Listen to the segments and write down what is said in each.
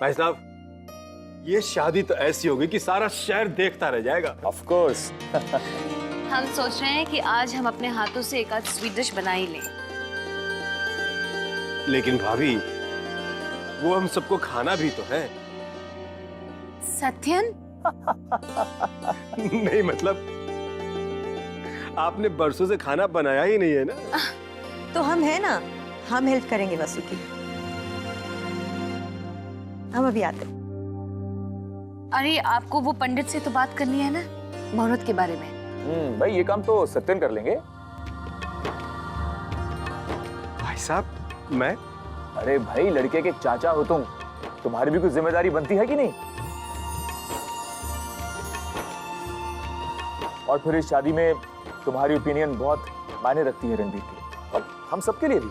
भाई साहब, ये शादी तो ऐसी होगी कि सारा शहर देखता रह जाएगा। Of course. हम सोच रहे हैं कि आज हम अपने हाथों से एक आध स्वीट डिश बना ही लें। लेकिन भाभी, वो हम सबको खाना भी तो है। सत्यन, नहीं मतलब, आपने बरसों से खाना बनाया ही नहीं है ना। तो हम है ना, हम हेल्प करेंगे वसु की। हम अभी आते हैं। अरे आपको वो पंडित से तो बात करनी है ना, मुहूर्त के बारे में। भाई ये काम तो सत्यन कर लेंगे। भाई साहब, मैं? अरे भाई, लड़के के चाचा हो तुम, तुम्हारी भी कुछ जिम्मेदारी बनती है कि नहीं? और फिर इस शादी में तुम्हारी ओपिनियन बहुत मायने रखती है रणवीर की, और हम सबके लिए भी।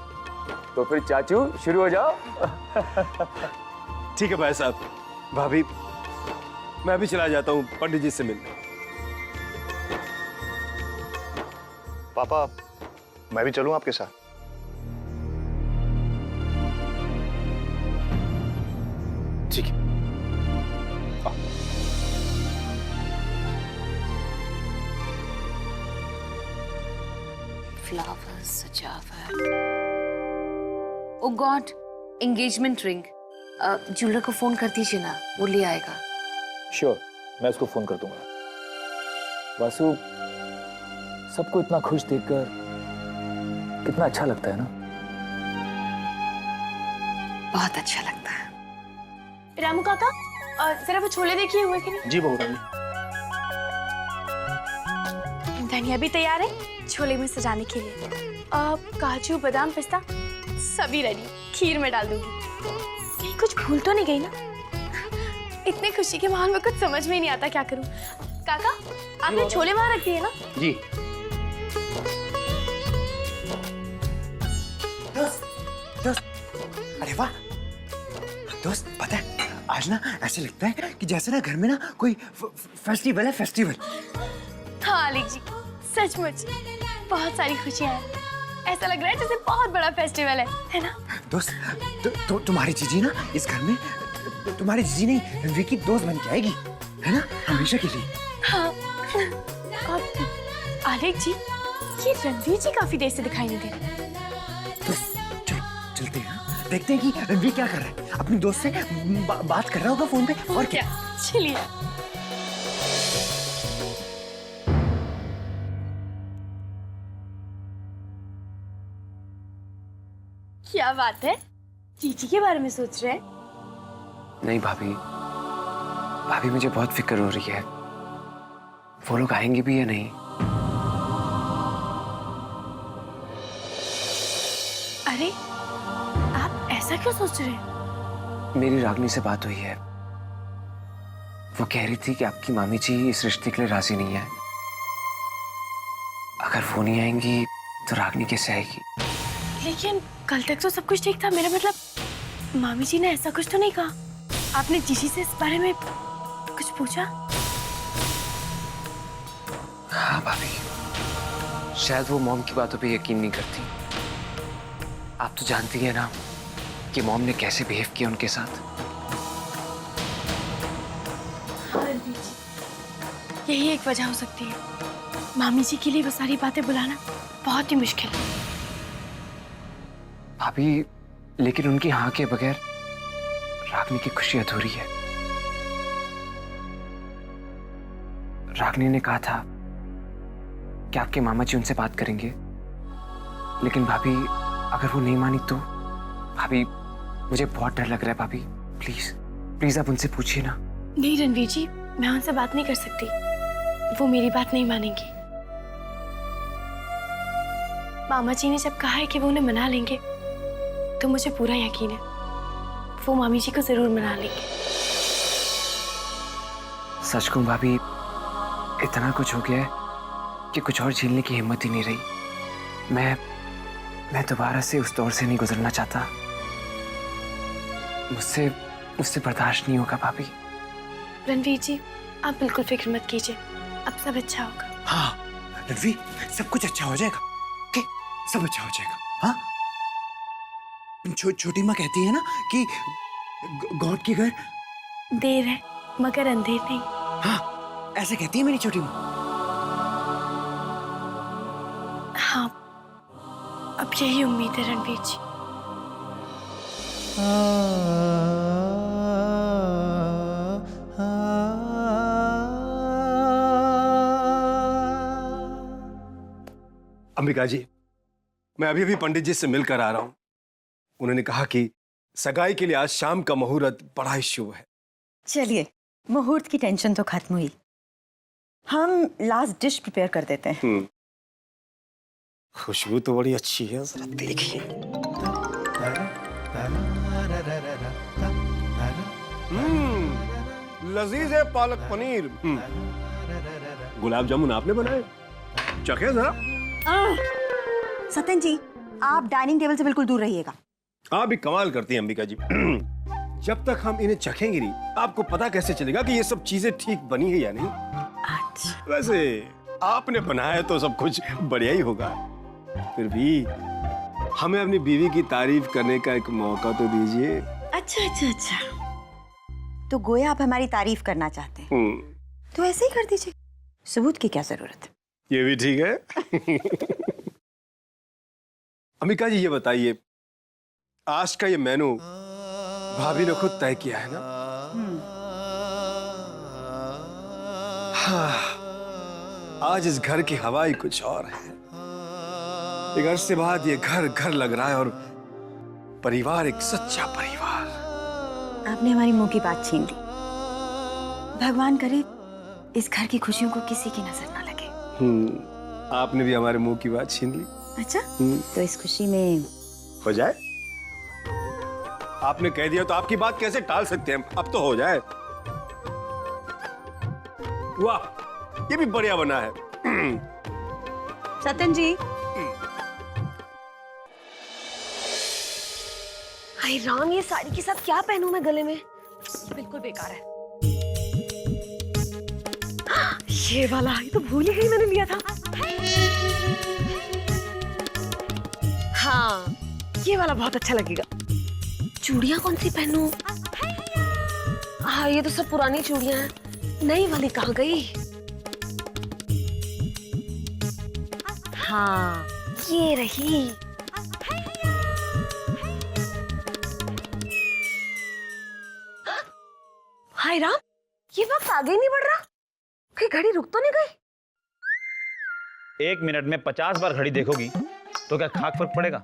तो फिर चाचू शुरू हो जाओ। ठीक है भाई साहब। भाभी, मैं भी चला जाता हूँ पंडित जी से मिलने। पापा, मैं भी चलूं आपके साथ? ठीक है। फ्लावर्स, सजावट। ओ गॉड, एंगेजमेंट रिंग। ज्वेलर को फोन कर दीजिए ना, वो ले आएगा। श्योर, मैं उसको फोन कर दूंगा। वासु, सबको इतना खुश देखकर कितना अच्छा लगता है ना। बहुत अच्छा लगता है। रामू काका, जरा वो छोले देखिए हुए कि नहीं? जी बहू रानी। धनिया भी तैयार है छोले में सजाने के लिए। काजू, बादाम, पिस्ता सभी रेडी। खीर में डाल दूंगी। कहीं कुछ भूल तो नहीं गई ना? इतनी खुशी के माहौल में कुछ समझ में ही नहीं आता क्या करूं। काका, आपने छोले वहां रख दिए ना? जी। दोस्त, अरे वाह दोस्त, पता है आज ना ऐसे लगता है कि जैसे ना घर में ना कोई फेस्टिवल है, फेस्टिवल। हाँ अलीक जी, सचमुच बहुत सारी खुशियां हैं। ऐसा लग रहा है जैसे बहुत बड़ा फेस्टिवल है ना? दोस्त, तुम्हारी जीजी ना इस घर में, तुम्हारी जीजी नहीं रणवीर की दोस्त बन के आएगी, है ना, हमेशा के लिए। हाँ। और अलीक जी, ये रणवीर जी काफी देर से दिखाई नहीं दे रहे। दोस्त, चलो चलते हैं, देखते हैं कि रणवीर क्या कर रहा है। अपनी दोस्त से बात कर रहा होगा फोन पे, और क्या। चलिए। क्या बात है, जीजी के बारे में सोच रहे हैं? नहीं भाभी, भाभी मुझे बहुत फिक्र हो रही है। वो लोग आएंगे भी या नहीं? अरे, आप ऐसा क्यों सोच रहे हैं? मेरी रागनी से बात हुई है। वो कह रही थी कि आपकी मामी जी इस रिश्ते के लिए राजी नहीं है। अगर वो नहीं आएंगी तो रागनी कैसे आएगी? लेकिन कल तक तो सब कुछ ठीक था। मेरा मतलब, मामी जी ने ऐसा कुछ तो नहीं कहा। आपने जीजी से इस बारे में कुछ पूछा? हाँ भाभी, शायद वो मॉम की बातों पे यकीन नहीं करती। आप तो जानती है ना कि मॉम ने कैसे बिहेव किया उनके साथ। हाँ जी, यही एक वजह हो सकती है। मामी जी के लिए वो सारी बातें बुलाना बहुत ही मुश्किल है। भाभी, लेकिन उनकी हाँ के बगैर रागनी की खुशी अधूरी है। रागनी ने कहा था कि आपके मामा जी उनसे बात करेंगे, लेकिन भाभी अगर वो नहीं मानी तो? भाभी, मुझे बहुत डर लग रहा है। भाभी प्लीज प्लीज आप उनसे पूछिए ना। नहीं रणवीर जी, मैं उनसे बात नहीं कर सकती। वो मेरी बात नहीं मानेंगी। मामा जी ने जब कहा है कि वो उन्हें मना लेंगे, तो मुझे पूरा यकीन है वो मामी जी को जरूर मना लेंगे। सच कहूं भाभी, इतना कुछ हो गया है कि कुछ और झेलने की हिम्मत ही नहीं रही। मैं दोबारा से उस दौर से नहीं गुजरना चाहता। मुझसे बर्दाश्त नहीं होगा भाभी। रणवीर जी, आप बिल्कुल फिक्र मत कीजिए, अब सब अच्छा होगा। हाँ रणवीर, सब कुछ अच्छा हो जाएगा। ओके, सब अच्छा हो जाएगा। हाँ, छोटी माँ कहती है ना कि गॉड के घर? देर है मगर अंधेर नहीं। हाँ, ऐसे कहती है मेरी छोटी माँ। हाँ, अब यही उम्मीद है रणवीर जी। अंबिका जी, मैं अभी अभी पंडित जी से मिलकर आ रहा हूं। उन्होंने कहा कि सगाई के लिए आज शाम का मुहूर्त बड़ा ही शुभ है। चलिए, मुहूर्त की टेंशन तो खत्म हुई। हम लास्ट डिश प्रिपेयर कर देते हैं। खुशबू तो बड़ी अच्छी है, जरा देखिए। लजीज है पालक पनीर। गुलाब जामुन आपने बनाए? चखे जरा। सत्यन जी, आप डाइनिंग टेबल से बिल्कुल दूर रहिएगा। आप भी कमाल करती हैं अंबिका जी। जब तक हम इन्हें चखेंगे नहीं, आपको पता कैसे चलेगा कि ये सब चीजें ठीक बनी है या नहीं? अच्छा। वैसे आपने बनाया तो सब कुछ बढ़िया ही होगा, फिर भी हमें अपनी बीवी की तारीफ करने का एक मौका तो दीजिए। अच्छा। तो गोया आप हमारी तारीफ करना चाहते हैं, तो ऐसे ही कर दीजिए। सबूत की क्या जरूरत है? ये भी ठीक है। अमिका जी, ये बताइए, आज का ये मेनू भाभी ने खुद तय किया है ना? हाँ, आज इस घर की हवा ही कुछ और है। एक अरसे बाद ये घर घर लग रहा है और परिवार एक सच्चा परिवार। आपने हमारी मुंह की बात छीन ली। भगवान करे इस घर की खुशियों को किसी की नजर ना लगे। आपने भी हमारे मुंह की बात छीन ली। अच्छा, तो इस खुशी में हो जाए। आपने कह दिया तो आपकी बात कैसे टाल सकते हैं? अब तो हो जाए। वाह, ये भी बढ़िया बना है। सत्यन जी, हाय राम, ये साड़ी के साथ क्या पहनूं मैं गले में? बिल्कुल बेकार है। ये वाला, ये तो भूल ही गई मैंने लिया था। हाँ, ये वाला बहुत अच्छा लगेगा। चूड़ियां कौन सी पहनूं? हाँ, ये तो सब पुरानी चूड़ियां हैं। नई वाली कहाँ गई? हाँ, ये रही। हाय राम, ये वक्त आगे ही नहीं बढ़ रहा। कहीं घड़ी रुक तो नहीं गई? 1 मिनट में 50 बार घड़ी देखोगी तो क्या खाक फर्क पड़ेगा?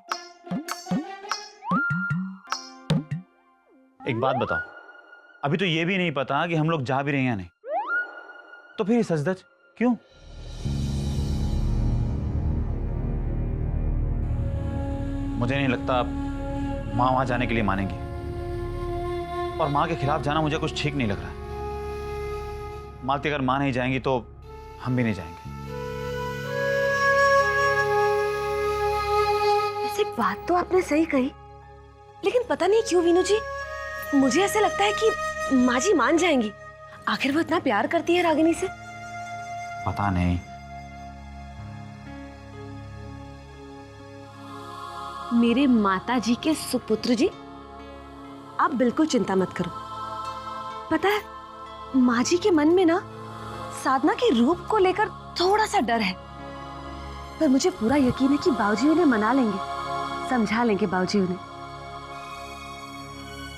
एक बात बताओ, अभी तो ये भी नहीं पता कि हम लोग जा भी रहे हैं या नहीं, तो फिर ये सजधज क्यों? मुझे नहीं लगता माँ वहां जाने के लिए मानेंगी, और माँ के खिलाफ जाना मुझे कुछ ठीक नहीं लग रहा है। मालती अगर माँ नहीं जाएंगी तो हम भी नहीं जाएंगे। वैसे बात तो आपने सही कही, लेकिन पता नहीं क्यों वीनू जी, मुझे ऐसे लगता है कि माँ जी मान जाएंगी। आखिर वो इतना प्यार करती है रागिनी से। पता नहीं। मेरे माता जी के सुपुत्र जी, आप बिल्कुल चिंता मत करो। पता है, माँ जी के मन में ना साधना के रूप को लेकर थोड़ा सा डर है, पर मुझे पूरा यकीन है कि बाबूजी उन्हें मना लेंगे, समझा लेंगे बाबूजी उन्हें।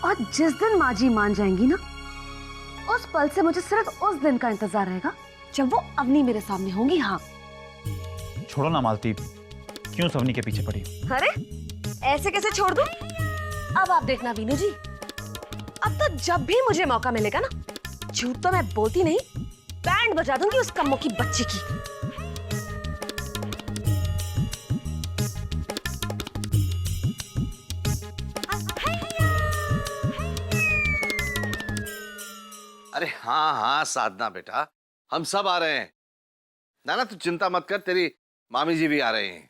और जिस दिन माँ जी मान जाएंगी ना, उस पल से मुझे सिर्फ उस दिन का इंतजार रहेगा जब वो अवनी मेरे सामने होंगी। हाँ, छोड़ो ना मालती, क्यों सवनी के पीछे पड़ी हो? अरे ऐसे कैसे छोड़ दूं? अब आप देखना वीनू जी, अब तो जब भी मुझे मौका मिलेगा ना, झूठ तो मैं बोलती नहीं, बैंड बजा दूंगी उस कम्मो की बच्ची की। अरे हाँ हाँ साधना बेटा, हम सब आ रहे हैं। नाना तू चिंता मत कर, तेरी मामी जी भी आ रहे हैं।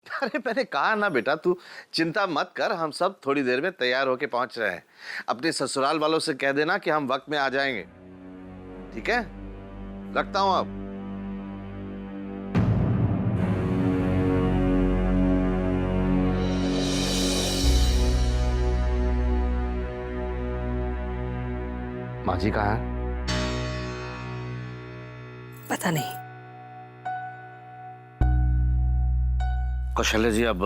अरे मैंने कहा ना बेटा, तू चिंता मत कर, हम सब थोड़ी देर में तैयार होके पहुंच रहे हैं। अपने ससुराल वालों से कह देना कि हम वक्त में आ जाएंगे, ठीक है? रखता हूं अब। माँ जी कहाँ है? पता नहीं। कौशल्या जी, अब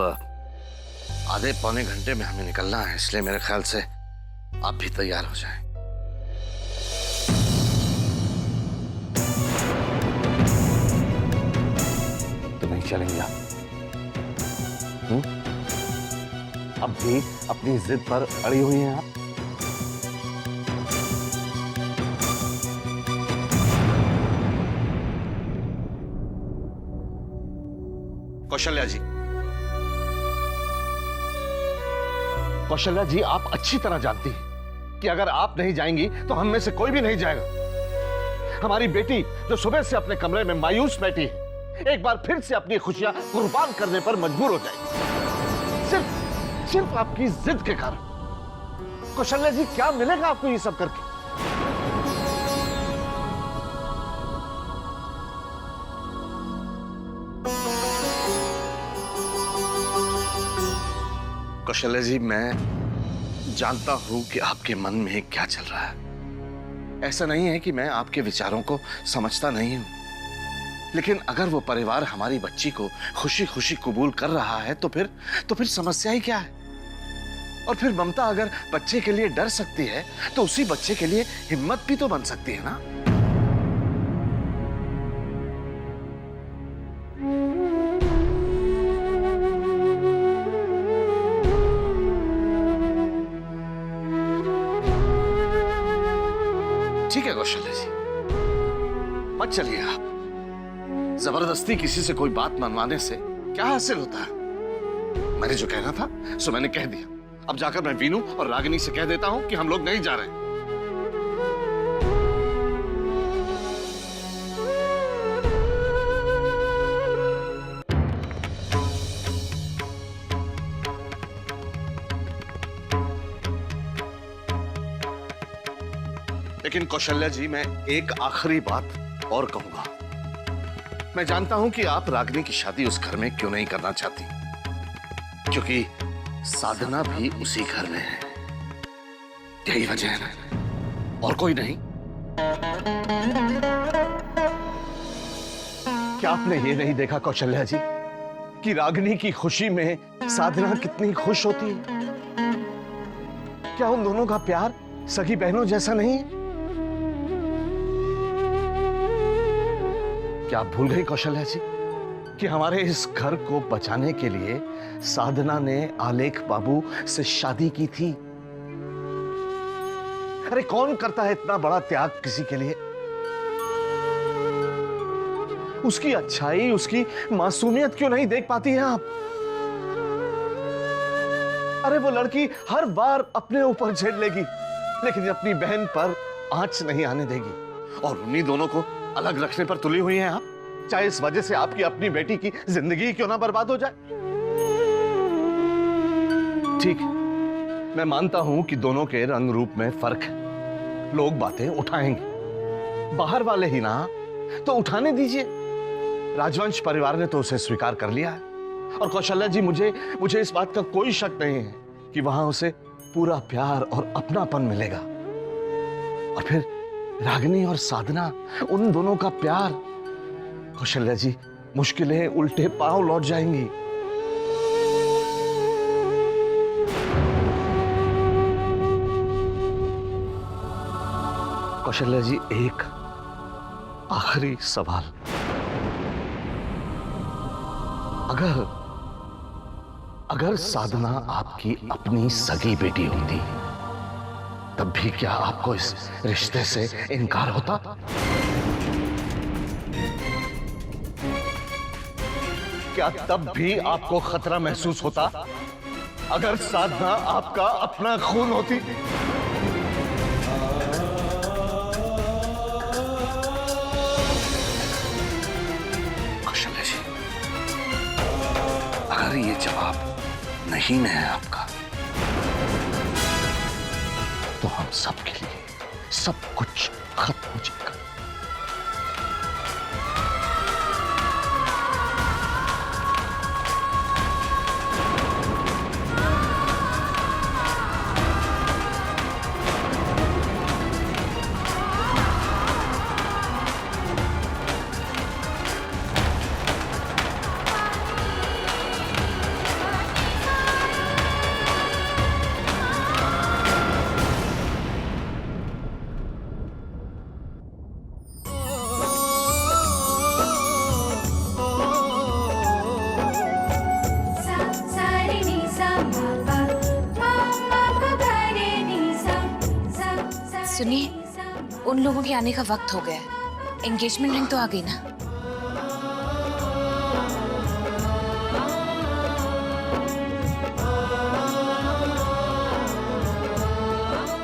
आधे पौने घंटे में हमें निकलना है, इसलिए मेरे ख्याल से आप भी तैयार हो जाएं। तो नहीं चलेंगे आप? अब भी अपनी जिद पर अड़ी हुई हैं आप? कौशल्या जी, कौशल्या जी, आप अच्छी तरह जानती हैं कि अगर आप नहीं जाएंगी तो हम में से कोई भी नहीं जाएगा। हमारी बेटी जो सुबह से अपने कमरे में मायूस बैठी है, एक बार फिर से अपनी खुशियां कुर्बान करने पर मजबूर हो जाएगी, सिर्फ आपकी जिद के कारण। कौशल्या जी, क्या मिलेगा आपको ये सब करके? कौशल्या जी, मैं जानता हूं कि आपके मन में क्या चल रहा है। ऐसा नहीं है कि मैं आपके विचारों को समझता नहीं हूं, लेकिन अगर वो परिवार हमारी बच्ची को खुशी खुशी कबूल कर रहा है तो फिर समस्या ही क्या है? और फिर ममता अगर बच्चे के लिए डर सकती है तो उसी बच्चे के लिए हिम्मत भी तो बन सकती है ना। ठीक है कौशल्या जी, मत चलिए आप। जबरदस्ती किसी से कोई बात मनवाने से क्या हासिल होता है? मैंने जो कहना था सो मैंने कह दिया। अब जाकर मैं वीनू और रागिनी से कह देता हूं कि हम लोग नहीं जा रहे। लेकिन कौशल्या जी, मैं एक आखिरी बात और कहूंगा। मैं जानता हूं कि आप रागिनी की शादी उस घर में क्यों नहीं करना चाहती, क्योंकि साधना भी उसी घर में है। यही वजह है ना, और कोई नहीं। क्या आपने ये नहीं देखा कौशल्या जी कि रागिनी की खुशी में साधना कितनी खुश होती है? क्या उन दोनों का प्यार सगी बहनों जैसा नहीं है? क्या आप भूल गई कौशल्या जी कि हमारे इस घर को बचाने के लिए साधना ने आलेख बाबू से शादी की थी? अरे कौन करता है इतना बड़ा त्याग किसी के लिए? उसकी अच्छाई, उसकी मासूमियत क्यों नहीं देख पाती हैं आप? अरे वो लड़की हर बार अपने ऊपर झेल लेगी, लेकिन अपनी बहन पर आंच नहीं आने देगी। और उन्हीं दोनों को अलग रखने पर तुली हुई हैं आप, चाहे इस वजह से आपकी अपनी बेटी की जिंदगी क्यों ना बर्बाद हो जाए। ठीक, मैं मानता हूं कि दोनों के रंग रूप में फर्क है, लोग बातें उठाएंगे, बाहर वाले ही ना तो उठाने दीजिए। राजवंश परिवार ने तो उसे स्वीकार कर लिया है, और कौशल्या जी, मुझे इस बात का कोई शक नहीं है कि वहां उसे पूरा प्यार और अपनापन मिलेगा। और फिर रागिनी और साधना, उन दोनों का प्यार, कौशल्या जी, मुश्किलें उल्टे पांव लौट जाएंगी। कौशल्या जी, एक आखिरी सवाल। अगर साधना आपकी अपनी सगी बेटी होती, तब भी क्या आपको इस रिश्ते से इनकार होता? क्या तब भी आपको खतरा महसूस होता अगर साधना आपका अपना खून होती? कौशल्या जी, अगर ये जवाब नहीं है आपका, तो हम सब के लिए सब कुछ खत्म हो जाएगा। सुनिए, उन लोगों के आने का वक्त हो गया है। एंगेजमेंट रिंग तो आ गई ना?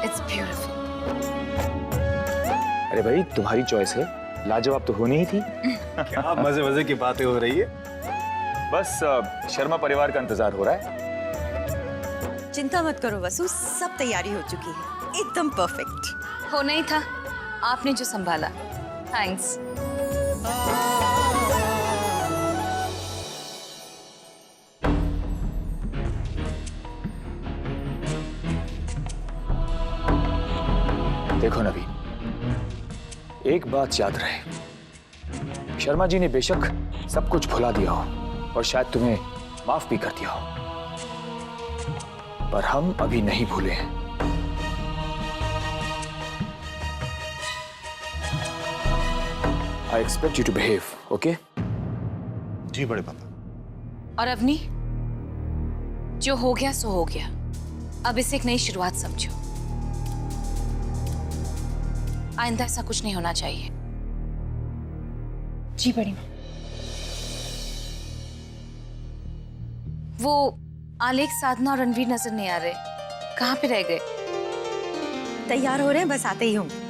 It's beautiful. अरे भाई, तुम्हारी चॉइस है, लाजवाब तो होनी ही थी। क्या मजे मजे की बातें हो रही है। बस शर्मा परिवार का इंतजार हो रहा है। चिंता मत करो वसु, सब तैयारी हो चुकी है, एकदम परफेक्ट। होना ही था, आपने जो संभाला। थैंक्स। देखो नवीन, एक बात याद रहे, शर्मा जी ने बेशक सब कुछ भुला दिया हो और शायद तुम्हें माफ भी कर दिया हो, पर हम अभी नहीं भूले हैं। I expect you to behave, okay? जी बड़े पापा। और अवनी, जो हो गया सो हो गया, अब इसे एक नई शुरुआत समझो। आइंदा ऐसा कुछ नहीं होना चाहिए। जी बड़ी माँ। वो आलेख, साधना और रणवीर नजर नहीं आ रहे, कहाँ पे रह गए? तैयार हो रहे हैं, बस आते ही होंगे।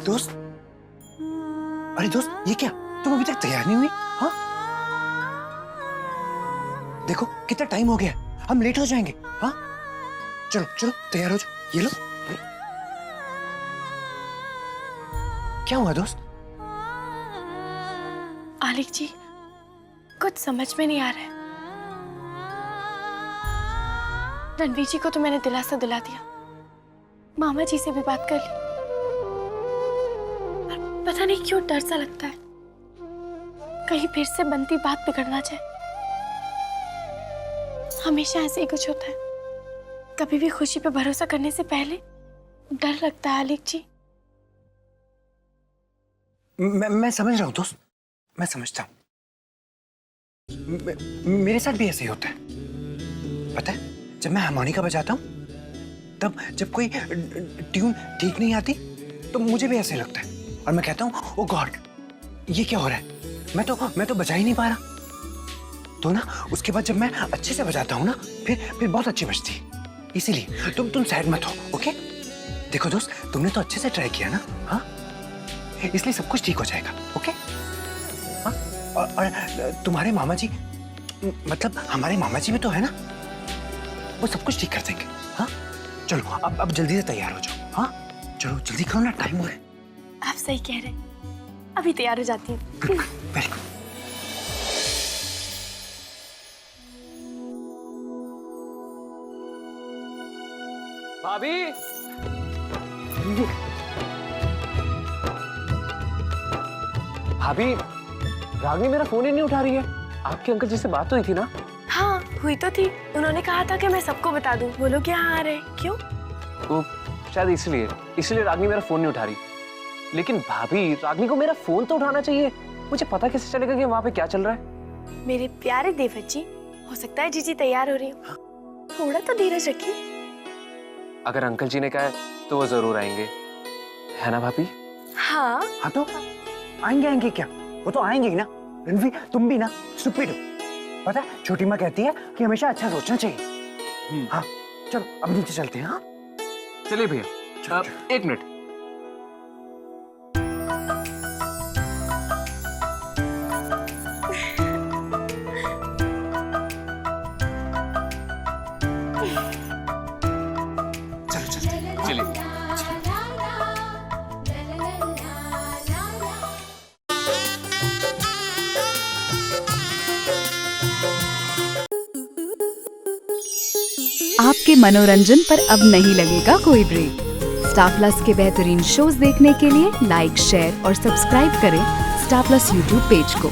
दोस्त, अरे दोस्त, ये क्या, तुम अभी तक तैयार नहीं हुई? हाँ, देखो कितना टाइम हो गया, हम लेट हो जाएंगे। हाँ, चलो चलो तैयार हो जाओ। ये लो। क्या हुआ दोस्त? आलिक जी, कुछ समझ में नहीं आ रहा है। रणवीर जी को तो मैंने दिलासा दिला दिया, मामा जी से भी बात कर ली, पर पता नहीं क्यों डर सा लगता है, कहीं फिर से बनती बात बिगड़ना जाए। हमेशा ऐसे ही कुछ होता है, कभी भी खुशी पे भरोसा करने से पहले डर लगता है। आलिक जी, मैं समझ रहा हूँ दोस्त, मैं समझता हूँ। मेरे साथ भी ऐसे ही होता है। पता है, जब मैं हारमोनिका बजाता हूँ, तब जब कोई ट्यून ठीक नहीं आती तो मुझे भी ऐसे लगता है और मैं कहता हूँ ओ गॉड, ये क्या हो रहा है, मैं तो बजा ही नहीं पा रहा। तो ना उसके बाद जब मैं अच्छे से बजाता हूँ ना, फिर बहुत अच्छी बजती है। इसीलिए तुम सैड मत हो, ओके? देखो दोस्त, तुमने तो अच्छे से ट्राई किया ना, हाँ, इसलिए सब कुछ ठीक हो जाएगा, ओके? हाँ? और तुम्हारे मामा जी, मतलब हमारे मामा जी भी तो है ना, वो सब कुछ ठीक कर देंगे। हाँ, चलो अब जल्दी से तैयार हो जाओ। हाँ, चलो जल्दी करो ना, टाइम हो रहा है। आप सही कह रहे हैं, अभी तैयार हो जाती हूँ। Very good. भाभी, भाभी, रागिनी मेरा फोन ही नहीं उठा रही है। आपके अंकल जी से बात हुई थी ना? हाँ, हुई तो थी। उन्होंने कहा था कि मैं सबको बता दूं, वो लोग यहाँ आ रहे हैं। क्यों? वो शायद इसलिए रागिनी मेरा फोन नहीं उठा रही। लेकिन भाभी, रागिनी को मेरा फोन तो उठाना चाहिए। मुझे पता कैसे चलेगा कि वहाँ पे क्या चल रहा है? मेरे प्यारे देवर जी, हो सकता है जीजी तैयार हो रही हो, थोड़ा तो धीरज रखिए। अगर अंकल जी ने कहा है तो वो जरूर आएंगे, है ना भाभी? हाँ हाँ, तो आएंगे क्या, वो तो आएंगे ही ना। रणवीर, तुम भी ना स्टूपिड हो। पता है, छोटी माँ कहती है कि हमेशा अच्छा सोचना चाहिए। हाँ, चलो अब नीचे चलते हैं। हाँ, चलिए भैया, एक मिनट। आपके मनोरंजन पर अब नहीं लगेगा कोई ब्रेक। स्टार प्लस के बेहतरीन शोज देखने के लिए लाइक, शेयर और सब्सक्राइब करें स्टार प्लस यूट्यूब पेज को।